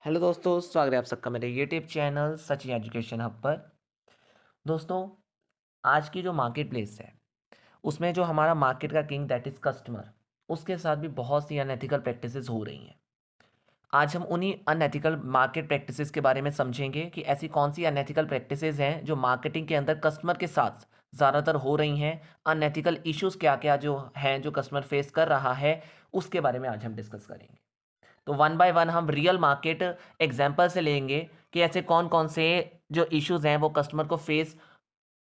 Hello दोस्तों, स्वागत है आप सबका मेरे YouTube channel Sachin education hub पर। दोस्तों, आज की जो मार्केट प्लेस है उसमें जो हमारा मार्केट का किंग दैट इज़ कस्टमर, उसके साथ भी बहुत सी अनएथिकल प्रैक्टिसेस हो रही हैं। आज हम उन्हीं अनएथिकल मार्केट प्रैक्टिसेस के बारे में समझेंगे कि ऐसी कौन सी अनएथिकल प्रैक्टिसेस हैं जो मार्केटिंग के अंदर कस्टमर के साथ ज़्यादातर हो रही हैं। अनएथिकल इश्यूज़ क्या क्या जो हैं जो कस्टमर फेस कर रहा है, उसके बारे में आज हम डिस्कस करेंगे। तो वन बाय वन हम रियल मार्केट एग्जांपल से लेंगे कि ऐसे कौन कौन से जो इश्यूज हैं वो कस्टमर को फेस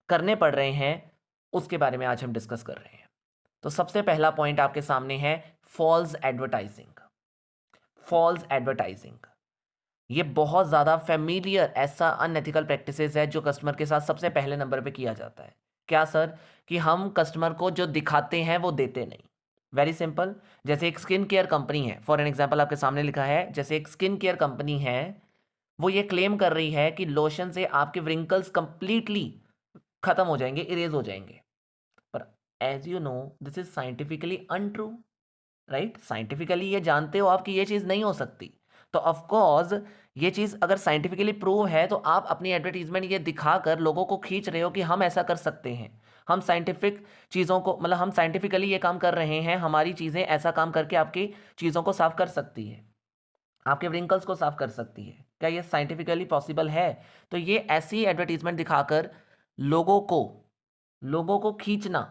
करने पड़ रहे हैं, उसके बारे में आज हम डिस्कस कर रहे हैं। तो सबसे पहला पॉइंट आपके सामने है फॉल्स एडवर्टाइजिंग। फॉल्स एडवर्टाइजिंग ये बहुत ज़्यादा फेमिलियर ऐसा अनएथिकल प्रैक्टिसेस है जो कस्टमर के साथ सबसे पहले नंबर पे किया जाता है। क्या सर? कि हम कस्टमर को जो दिखाते हैं वो देते नहीं। Very simple. जैसे एक स्किन केयर कंपनी है, फॉर एन एग्जांपल आपके सामने लिखा है, जैसे एक स्किन केयर कंपनी है, वो ये क्लेम कर रही है कि लोशन से आपके व्रिंकल्स कंप्लीटली खत्म हो जाएंगे, इरेज हो जाएंगे। पर as you know this is scientifically untrue, right? Scientifically ये जानते हो आप कि ये चीज़ नहीं हो सकती। तो ऑफ कोर्स ये चीज़ अगर साइंटिफिकली प्रूव है तो आप अपनी एडवर्टीजमेंट ये दिखाकर लोगों को खींच रहे हो कि हम ऐसा कर सकते हैं। हम साइंटिफिक चीज़ों को मतलब हम साइंटिफिकली ये काम कर रहे हैं, हमारी चीज़ें ऐसा काम करके आपकी चीज़ों को साफ कर सकती है, आपके व्रिंकल्स को साफ कर सकती है। क्या ये साइंटिफिकली पॉसिबल है? तो ये ऐसी एडवर्टीजमेंट दिखाकर लोगों को लोगों को खींचना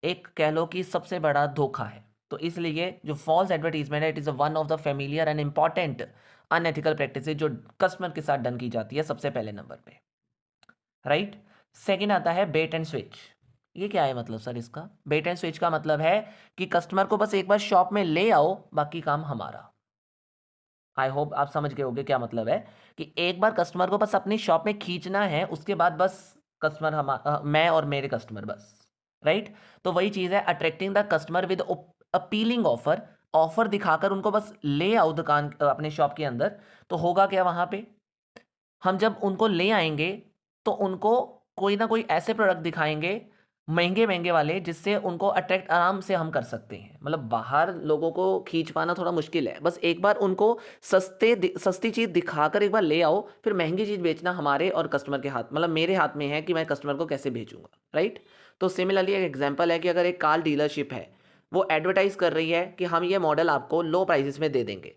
एक कह लो कि सबसे बड़ा धोखा है। तो इसलिए जो फॉल्स एडवर्टीजमेंट है, it is one of the familiar and important unethical practice जो कस्टमर के साथ डन की जाती है सबसे पहले नंबर पे, राइट? सेकंड आता है बेट एंड स्विच। ये क्या है मतलब सर इसका? बेट एंड स्विच का मतलब है कि कस्टमर को बस एक बार शॉप में ले आओ, बाकी काम हमारा। आई होप आप समझ गए होंगे क्या मतलब है। कि एक बार कस्टमर को बस अपनी शॉप में खींचना है, उसके बाद बस कस्टमर मैं और मेरे कस्टमर बस, राइट? तो वही चीज़ है, attracting the customer with appealing offer. Offer दिखाकर उनको बस ले आओ दुकान अपने शॉप के अंदर। तो होगा क्या वहाँ पे? हम जब उनको ले आएंगे तो उनको कोई ना कोई ऐसे प्रोडक्ट दिखाएंगे महंगे महंगे वाले, जिससे उनको अट्रैक्ट आराम से हम कर सकते हैं। मतलब बाहर लोगों को खींच पाना थोड़ा मुश्किल है, बस एक बार उनको सस्ती चीज़ दिखाकर एक बार ले आओ, फिर महंगी चीज़ बेचना हमारे और कस्टमर के हाथ, मतलब मेरे हाथ में है कि मैं कस्टमर को कैसे भेजूंगा, राइट? तो सिमिलरली एक एग्जांपल है कि अगर एक कार डीलरशिप है, वो एडवर्टाइज कर रही है कि हम ये मॉडल आपको लो प्राइजेस में दे देंगे।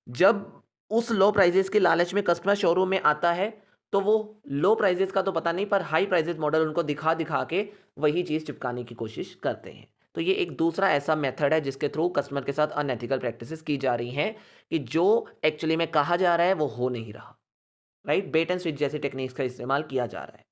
जब उस लो प्राइजेस के लालच में कस्टमर शोरूम में आता है, तो वो लो प्राइजेस का तो पता नहीं, पर हाई प्राइजेस मॉडल उनको दिखा दिखा के वही चीज़ चिपकाने की कोशिश करते हैं। तो ये एक दूसरा ऐसा मेथड है जिसके थ्रू कस्टमर के साथ अनएथिकल प्रैक्टिसेस की जा रही हैं, कि जो एक्चुअली में कहा जा रहा है वो हो नहीं रहा, राइट? बेट एंड स्विच जैसे टेक्निक्स का इस्तेमाल किया जा रहा है।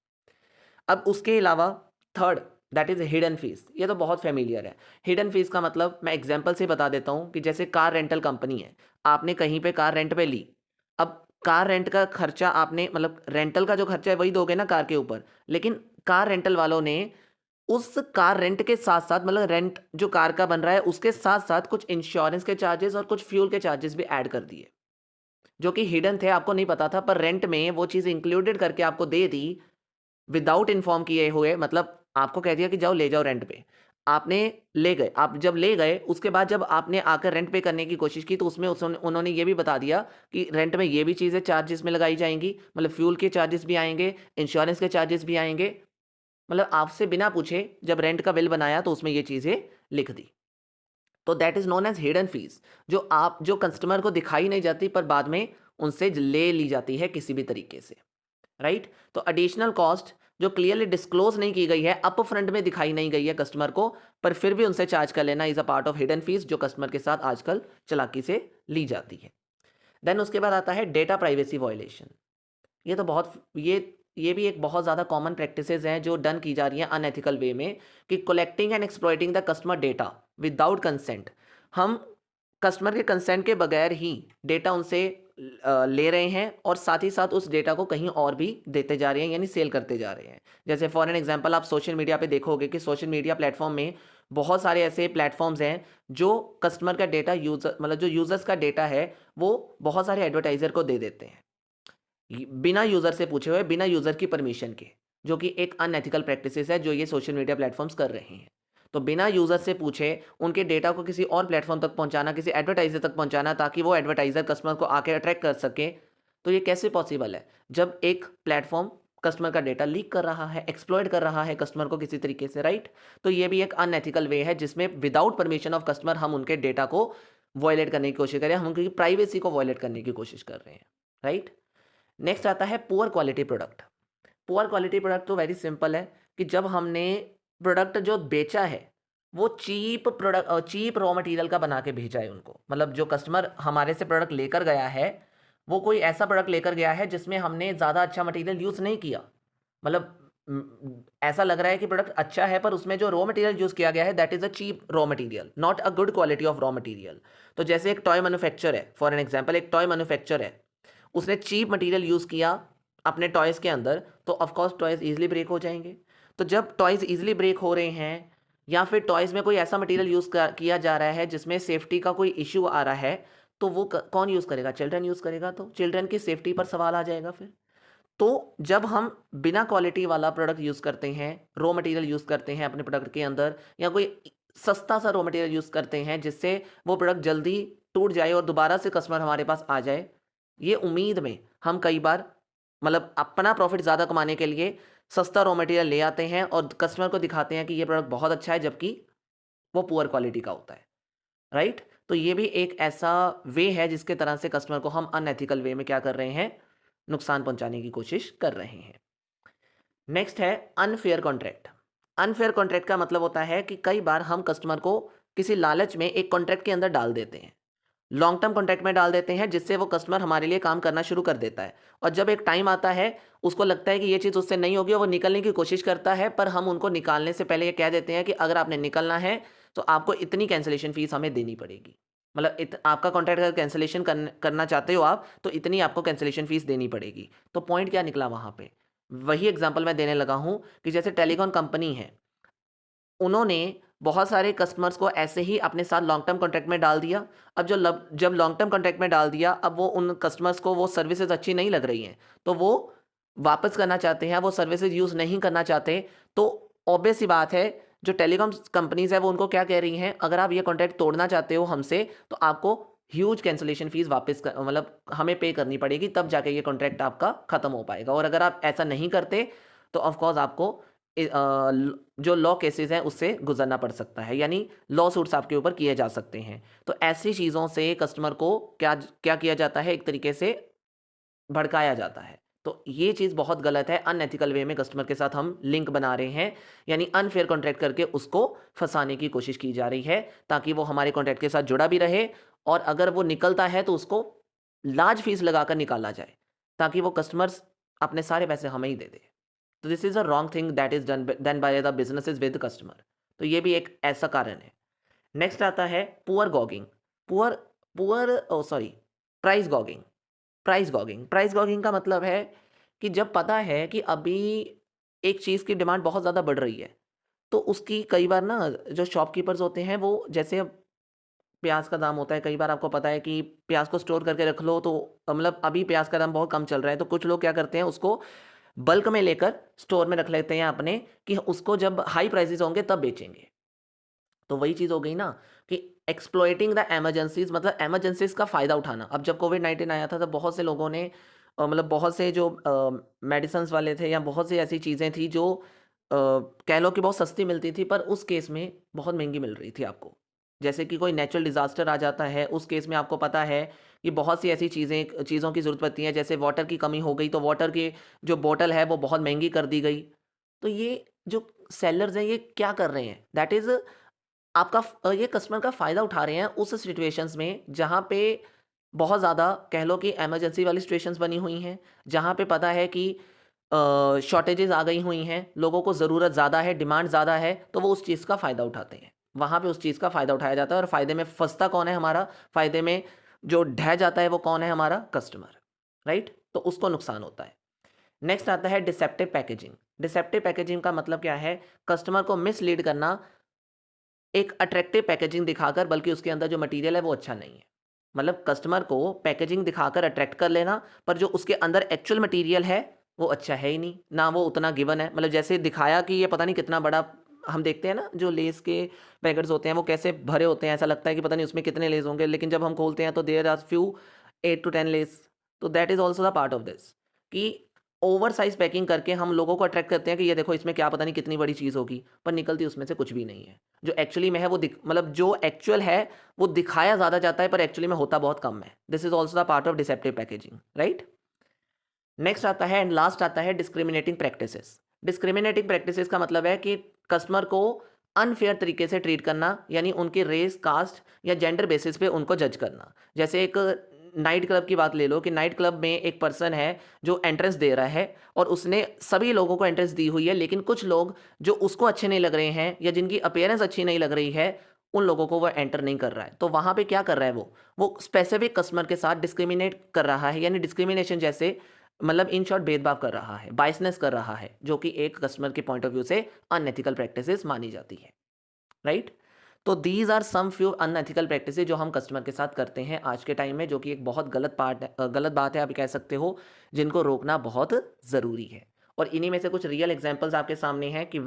अब उसके अलावा third, that is hidden fees. ये तो बहुत फेमिलियर है। हिडन फीस का मतलब मैं एग्जांपल से बता देता हूँ कि जैसे कार रेंटल कंपनी है, आपने कहीं पे कार रेंट पे ली। अब कार रेंट का खर्चा आपने, मतलब रेंटल का जो खर्चा है वही दोगे ना कार के ऊपर, लेकिन कार रेंटल वालों ने उस कार रेंट के साथ साथ, मतलब रेंट जो कार का बन रहा है उसके साथ साथ कुछ इंश्योरेंस के चार्जेस और कुछ फ्यूल के चार्जेस भी ऐड कर दिए, जो कि हिडन थे, आपको नहीं पता था, पर रेंट में वो चीज़ इंक्लूडेड करके आपको दे दी विदाउट इन्फॉर्म किए हुए। मतलब आपको कह दिया कि जाओ ले जाओ रेंट पे। आपने ले गए, आप जब ले गए उसके बाद जब आपने आकर रेंट पे करने की कोशिश की, तो उसमें उन्होंने ये भी बता दिया कि रेंट में ये भी चीज़ें चार्जेस में लगाई जाएंगी, मतलब फ्यूल के चार्जेस भी आएंगे, इंश्योरेंस के चार्जेस भी आएंगे। मतलब आपसे बिना पूछे जब रेंट का बिल बनाया तो उसमें ये चीज़ें लिख दी। तो that is known as hidden fees, जो कस्टमर को दिखाई नहीं जाती पर बाद में उनसे ले ली जाती है किसी भी तरीके से, राइट? तो एडिशनल कॉस्ट जो क्लियरली डिस्क्लोज नहीं की गई है, अप फ्रंट में दिखाई नहीं गई है कस्टमर को, पर फिर भी उनसे चार्ज कर लेना is a part of hidden fees, जो कस्टमर के साथ आजकल चालाकी से ली जाती है। देन उसके बाद आता है डेटा प्राइवेसी वायलेशन। ये तो बहुत ये भी एक बहुत ज़्यादा कॉमन प्रैक्टिसेस हैं जो डन की जा रही हैं अनएथिकल वे में, कि collecting and exploiting the customer data without consent. हम कस्टमर के कंसेंट के बगैर ही डेटा उनसे ले रहे हैं, और साथ ही साथ उस डेटा को कहीं और भी देते जा रहे हैं, यानी सेल करते जा रहे हैं। जैसे फॉर एन एग्जांपल आप सोशल मीडिया पे देखोगे कि सोशल मीडिया प्लेटफॉर्म में बहुत सारे ऐसे प्लेटफॉर्म्स हैं जो कस्टमर का डेटा, यूज़र मतलब जो यूज़र्स का डेटा है, वो बहुत सारे एडवर्टाइज़र को दे देते हैं, बिना यूज़र से पूछे हुए, बिना यूज़र की परमिशन के, जो कि एक अनएथिकल प्रैक्टिसेस है जो ये सोशल मीडिया प्लेटफॉर्म्स कर रहे हैं। तो बिना यूज़र से पूछे उनके डेटा को किसी और प्लेटफॉर्म तक पहुंचाना, किसी एडवर्टाइजर तक पहुंचाना, ताकि वो एडवर्टाइजर कस्टमर को आके अट्रैक्ट कर सके, तो ये कैसे पॉसिबल है जब एक प्लेटफॉर्म कस्टमर का डेटा लीक कर रहा है, एक्सप्लॉइट कर रहा है कस्टमर को किसी तरीके से, राइट। तो ये भी एक अनएथिकल वे है जिसमें विदाउट परमिशन ऑफ कस्टमर हम उनके डेटा को वॉयलेट करने की कोशिश कर रहे हैं, हम उनकी प्राइवेसी को वॉयलेट करने की कोशिश कर रहे हैं, राइट। नेक्स्ट आता है poor quality product. Poor quality product तो वेरी सिंपल है कि जब हमने प्रोडक्ट जो बेचा है वो चीप रॉ मटेरियल का बना के भेजा है उनको, मतलब जो कस्टमर हमारे से प्रोडक्ट लेकर गया है वो कोई ऐसा प्रोडक्ट लेकर गया है जिसमें हमने ज़्यादा अच्छा मटेरियल यूज़ नहीं किया, मतलब ऐसा लग रहा है कि प्रोडक्ट अच्छा है पर उसमें जो रॉ मटेरियल यूज़ किया गया है that is a cheap raw material, not a good quality of raw material. तो जैसे एक टॉय मैन्युफैक्चर है, फॉर एन एग्जांपल एक टॉय मैन्युफैक्चर है, उसने चीप मटेरियल यूज़ किया अपने टॉयज़ के अंदर, तो ऑफकोर्स टॉयज़ ईजिली ब्रेक हो जाएंगे। तो जब टॉयज़ ईजिली ब्रेक हो रहे हैं या फिर टॉयज़ में कोई ऐसा मटेरियल यूज़ किया जा रहा है जिसमें सेफ्टी का कोई इशू आ रहा है, तो वो कौन यूज़ करेगा? चिल्ड्रन यूज़ करेगा, तो चिल्ड्रन की सेफ्टी पर सवाल आ जाएगा फिर। तो जब हम बिना क्वालिटी वाला प्रोडक्ट यूज़ करते हैं, रॉ मटेरियल यूज़ करते हैं अपने प्रोडक्ट के अंदर, या कोई सस्ता सा रॉ मटेरियल यूज़ करते हैं जिससे वो प्रोडक्ट जल्दी टूट जाए और दोबारा से कस्टमर हमारे पास आ जाए, ये उम्मीद में हम कई बार मतलब अपना प्रॉफिट ज़्यादा कमाने के लिए सस्ता रॉ मटेरियल ले आते हैं और कस्टमर को दिखाते हैं कि ये प्रोडक्ट बहुत अच्छा है, जबकि वो पुअर क्वालिटी का होता है, राइट। तो ये भी एक ऐसा वे है जिसके तरह से कस्टमर को हम अनएथिकल वे में क्या कर रहे हैं, नुकसान पहुंचाने की कोशिश कर रहे हैं। नेक्स्ट है अनफेयर कॉन्ट्रैक्ट। अनफेयर कॉन्ट्रैक्ट का मतलब होता है कि कई बार हम कस्टमर को किसी लालच में एक कॉन्ट्रैक्ट के अंदर डाल देते हैं, लॉन्ग टर्म कॉन्ट्रैक्ट में डाल देते हैं, जिससे वो कस्टमर हमारे लिए काम करना शुरू कर देता है, और जब एक टाइम आता है उसको लगता है कि ये चीज़ उससे नहीं होगी और वो निकलने की कोशिश करता है, पर हम उनको निकालने से पहले ये कह देते हैं कि अगर आपने निकलना है तो आपको इतनी कैंसिलेशन फीस हमें देनी पड़ेगी, मतलब आपका कॉन्ट्रैक्ट अगर कैंसिलेशन करना चाहते हो आप तो इतनी आपको कैंसिलेशन फीस देनी पड़ेगी। तो पॉइंट क्या निकला वहाँ पे, वही एग्जांपल मैं देने लगा हूँ कि जैसे टेलीकॉम कंपनी है, उन्होंने बहुत सारे कस्टमर्स को ऐसे ही अपने साथ लॉन्ग टर्म कॉन्ट्रैक्ट में डाल दिया। अब जब लॉन्ग टर्म कॉन्ट्रैक्ट में डाल दिया, अब वो उन कस्टमर्स को वो सर्विसेज अच्छी नहीं लग रही हैं, तो वो वापस करना चाहते हैं, वो सर्विसेज यूज़ नहीं करना चाहते। तो ऑब्वियस सी बात है, जो टेलीकॉम कंपनीज़ है वो उनको क्या कह रही हैं, अगर आप ये कॉन्ट्रैक्ट तोड़ना चाहते हो हमसे तो आपको ह्यूज कैंसिलेशन फीस वापस मतलब हमें पे करनी पड़ेगी, तब जाके ये कॉन्ट्रैक्ट आपका ख़त्म हो पाएगा। और अगर आप ऐसा नहीं करते तो ऑफकोर्स आपको जो लॉ केसेस हैं उससे गुजरना पड़ सकता है, यानी लॉ सूट्स आपके ऊपर किए जा सकते हैं। तो ऐसी चीज़ों से कस्टमर को क्या क्या किया जाता है, एक तरीके से भड़काया जाता है। तो ये चीज़ बहुत गलत है, अनएथिकल वे में कस्टमर के साथ हम लिंक बना रहे हैं, यानी अनफेयर कॉन्ट्रैक्ट करके उसको फंसाने की कोशिश की जा रही है, ताकि वो हमारे कॉन्ट्रैक्ट के साथ जुड़ा भी रहे, और अगर वो निकलता है तो उसको लार्ज फीस लगाकर निकाला जाए, ताकि वो कस्टमर्स अपने सारे पैसे हमें ही दे दे। तो this is a wrong thing that is done by the businesses with customer. तो ये भी एक ऐसा कारण है। नेक्स्ट आता है poor gouging. Poor poor sorry price gouging. Price gouging का मतलब है कि जब पता है कि अभी एक चीज़ की डिमांड बहुत ज़्यादा बढ़ रही है, तो उसकी कई बार ना जो शॉपकीपर्स होते हैं वो, जैसे अब प्याज का दाम होता है, कई बार आपको पता है कि प्याज को स्टोर करके रख लो, तो मतलब अभी प्याज का दाम बहुत कम चल रहा है, तो कुछ लोग क्या करते हैं उसको बल्क में लेकर स्टोर में रख लेते हैं अपने, कि उसको जब हाई प्राइसेस होंगे तब बेचेंगे। तो वही चीज़ हो गई ना कि एक्सप्लॉइटिंग द इमरजेंसीज, मतलब इमरजेंसीज का फ़ायदा उठाना। अब जब कोविड-19 आया था तब बहुत से लोगों ने मतलब बहुत से जो मेडिसिन्स वाले थे या बहुत सी ऐसी चीज़ें थी जो कह लो कि बहुत सस्ती मिलती थी, पर उस केस में बहुत महंगी मिल रही थी आपको। जैसे कि कोई नेचुरल डिज़ास्टर आ जाता है, उस केस में आपको पता है कि बहुत सी ऐसी चीज़ों की ज़रूरत पड़ती है, जैसे वाटर की कमी हो गई तो वाटर की जो बॉटल है वो बहुत महंगी कर दी गई। तो ये जो सेलर्स हैं ये क्या कर रहे हैं, दैट इज़ ये कस्टमर का फ़ायदा उठा रहे हैं उस सिचुएशंस में जहाँ पे बहुत ज़्यादा कह लो कि इमरजेंसी वाली सिचुएशंस बनी हुई हैं, जहाँ पे पता है कि शॉर्टेजेस आ गई हुई हैं, लोगों को ज़रूरत ज़्यादा है, डिमांड ज़्यादा है, तो वो उस चीज़ का फ़ायदा उठाते हैं। वहाँ पे उस चीज़ का फ़ायदा उठाया जाता है, और फ़ायदे में फंसता कौन है हमारा, फ़ायदे में जो ढह जाता है वो कौन है, हमारा कस्टमर, राइट। तो उसको नुकसान होता है। नेक्स्ट आता है डिसेप्टिव पैकेजिंग। डिसेप्टिव पैकेजिंग का मतलब क्या है, कस्टमर को मिसलीड करना एक अट्रैक्टिव पैकेजिंग दिखाकर, बल्कि उसके अंदर जो मटेरियल है वो अच्छा नहीं है। मतलब कस्टमर को पैकेजिंग दिखाकर अट्रैक्ट कर लेना, पर जो उसके अंदर एक्चुअल मटेरियल है वो अच्छा है ही नहीं, ना वो उतना गिवन है। मतलब जैसे दिखाया कि ये पता नहीं कितना बड़ा हम देखते हैं ना जो लेस के पैकेट्स होते हैं वो कैसे भरे होते हैं, ऐसा लगता है कि पता नहीं उसमें कितने लेस होंगे, लेकिन जब हम खोलते हैं तो there are few 8 to 10 less. तो that is also the part of this कि ओवर साइज पैकिंग करके हम लोगों को अट्रैक्ट करते हैं कि ये देखो इसमें क्या पता नहीं कितनी बड़ी चीज़ होगी, पर निकलती उसमें से कुछ भी नहीं है। जो एक्चुअली में है वो मतलब जो एक्चुअल है वो दिखाया ज़्यादा जाता है, पर एक्चुअली में होता बहुत कम है। This is also the part of deceptive packaging, right. Next आता है एंड लास्ट आता है डिस्क्रिमिनेटिंग प्रैक्टिसेस। डिस्क्रिमिनेटिंग प्रैक्टिसेस का मतलब है कि कस्टमर को अनफेयर तरीके से ट्रीट करना, यानी उनकी रेस, कास्ट या जेंडर बेसिस पे उनको जज करना। जैसे एक नाइट क्लब की बात ले लो कि नाइट क्लब में एक पर्सन है जो एंट्रेंस दे रहा है और उसने सभी लोगों को एंट्रेंस दी हुई है, लेकिन कुछ लोग जो उसको अच्छे नहीं लग रहे हैं या जिनकी अपीयरेंस अच्छी नहीं लग रही है, उन लोगों को वो एंटर नहीं कर रहा है। तो वहाँ पे क्या कर रहा है, वो स्पेसिफिक कस्टमर के साथ डिस्क्रिमिनेट कर रहा है, यानी डिस्क्रिमिनेशन जैसे मतलब इन शॉर्ट भेदभाव कर रहा है, बायसनेस कर रहा है, जो कि एक कस्टमर के पॉइंट ऑफ व्यू से अनएथिकल प्रैक्टिसेस मानी जाती है, राइट। तो these are some few unethical practices जो हम कस्टमर के साथ करते हैं आज के टाइम में, जो कि एक बहुत गलत बात है, आप कह सकते हो, जिनको रोकना बहुत ज़रूरी है। और इन्हीं में से कुछ रियल एग्जांपल्स आपके सामने हैं कि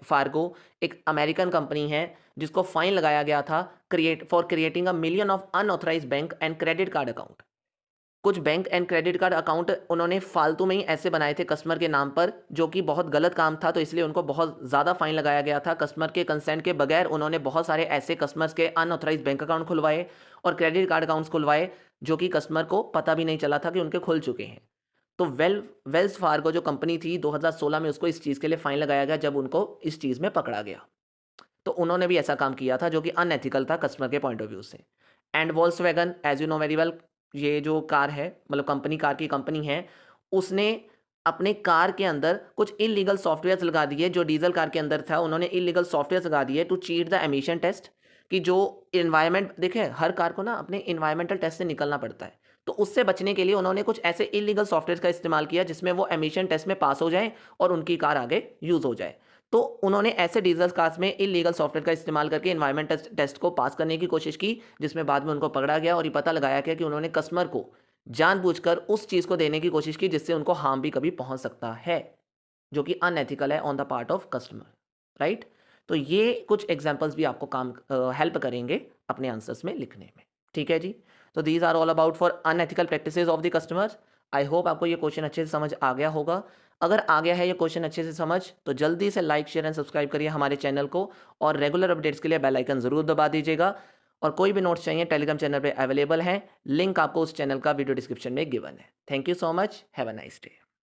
फार्गो एक अमेरिकन कंपनी है जिसको फाइन लगाया गया था for creating a million of unauthorised bank and credit card account. कुछ bank and credit card account उन्होंने फालतू में ही ऐसे बनाए थे कस्टमर के नाम पर, जो कि बहुत गलत काम था, तो इसलिए उनको बहुत ज़्यादा फाइन लगाया गया था। कस्टमर के कंसेंट के बगैर उन्होंने बहुत सारे ऐसे कस्टमर्स के अनऑथराइज बैंक अकाउंट खुलवाए और क्रेडिट कार्ड अकाउंट्स खुलवाए, जो कि कस्टमर को पता भी नहीं चला था कि उनके खुल चुके हैं। तो वेल्स फार्गो जो कंपनी थी 2016 में उसको इस चीज़ के लिए फाइन लगाया गया जब उनको इस चीज़ में पकड़ा गया। तो उन्होंने भी ऐसा काम किया था जो कि अनएथिकल था कस्टमर के पॉइंट ऑफ व्यू से। And Volkswagen, as you know very well, ये जो कार है, मतलब कंपनी, कार की कंपनी है, उसने अपने कार के अंदर कुछ इलीगल सॉफ्टवेयर लगा दिए। जो डीजल कार के अंदर था उन्होंने इलीगल सॉफ्टवेयर लगा दिए to cheat the emission test, कि जो इन्वायरमेंट, देखिए हर कार को ना अपने इन्वायरमेंटल टेस्ट से निकलना पड़ता है, तो उससे बचने के लिए उन्होंने कुछ ऐसे इलीगल सॉफ्टवेयर का इस्तेमाल किया जिसमें वो एमिशन टेस्ट में पास हो जाए और उनकी कार आगे यूज़ हो जाए। तो उन्होंने ऐसे डीजल कार्स में इलीगल सॉफ्टवेयर का इस्तेमाल करके इन्वायरमेंट टेस्ट को पास करने की कोशिश की, जिसमें बाद में उनको पकड़ा गया और ये पता लगाया गया कि उन्होंने कस्टमर को जानबूझकर उस चीज़ को देने की कोशिश की जिससे उनको हार्म भी कभी पहुंच सकता है, जो कि अनएथिकल है on the part of customer, right. तो ये कुछ एग्जाम्पल्स भी आपको काम हेल्प करेंगे अपने आंसर्स में लिखने में, ठीक है जी। तो these are all about for unethical practices of the customers. I hope आपको ये क्वेश्चन अच्छे से समझ आ गया होगा। अगर आ गया है ये क्वेश्चन अच्छे से समझ, तो जल्दी से लाइक, शेयर एंड सब्सक्राइब करिए हमारे चैनल को, और रेगुलर अपडेट्स के लिए बेल आइकन ज़रूर दबा दीजिएगा। और कोई भी नोट्स चाहिए टेलीग्राम चैनल पे अवेलेबल हैं, लिंक आपको उस चैनल का वीडियो डिस्क्रिप्शन में गिवन है। Thank you so much, have a nice day.